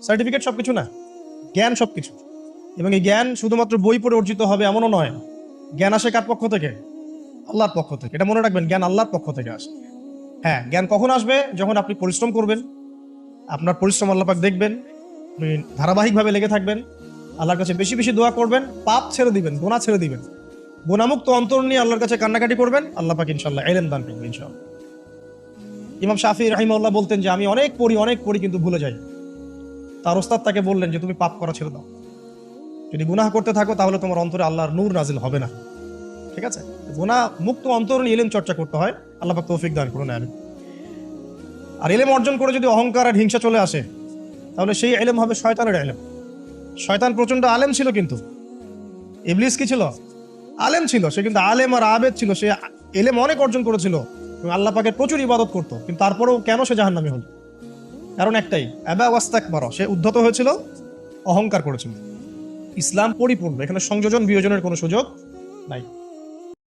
Certificate সবকিছু না, জ্ঞান সবকিছু। এবং এই জ্ঞান শুধুমাত্র বই পড়ে অর্জিত হবে এমনও নয়। জ্ঞান আসে কার পক্ষ থেকে? আল্লাহর পক্ষ থেকে। এটা মনে রাখবেন, জ্ঞান আল্লাহর পক্ষ থেকে আসে। হ্যাঁ, জ্ঞান কখন আসবে? যখন আপনি পরিশ্রম করবেন, আপনার পরিশ্রম আল্লাহ পাক দেখবেন, আপনি ধারাবাহিকভাবে লেগে থাকবেন, আল্লাহর কাছে বেশি বেশি দোয়া করবেন, পাপ ছেড়ে দিবেন, গুনাহ ছেড়ে দিবেন, গুনাহমুক্ত অন্তর নিয়ে আল্লাহর কাছে কান্নাকাটি করবেন, আল্লাহ পাক ইনশাআল্লাহ ইলম দান করবেন ইনশাআল্লাহ। ইমাম শাফিঈ রাহিমাহুল্লাহ বলতেন যে আমি অনেক পড়ি কিন্তু ভুলে যাই। তার ওস্তাদ তাকে বললেন যে তুমি পাপ করা ছেড়ে দাও, যদি গুনাহ করতে থাকো তাহলে তোমার অন্তরে আল্লাহর নূর নাজিল হবে না। ঠিক আছে, গুনাহ মুক্ত অন্তর নিয়ে ইলম চর্চা করতে হয়। আল্লাহ পাক তৌফিক দান করুন। আর ইলম অর্জন করে যদি অহংকার আর হিংসা চলে আসে, তাহলে সেই ইলম হবে শয়তানের ইলম। শয়তান প্রচন্ড আলেম ছিল, কিন্তু ইবলিস কি ছিল? আলেম ছিল। সে কিন্তু আলেম আর আবেদ ছিল, সে ইলম অনেক অর্জন করেছিল এবং আল্লাহ পাকের প্রচুর ইবাদত করতো, কিন্তু তারপরেও কেন সে জাহান্নামী হল? কারণ একটাই, আবা ওয়াস্তাকবারা, সে উদ্ধত হয়েছিল, অহংকার করেছিল। ইসলাম পরিপূর্ণ, এখানে সংযোজন বিয়োজনের কোনো সুযোগ নাই।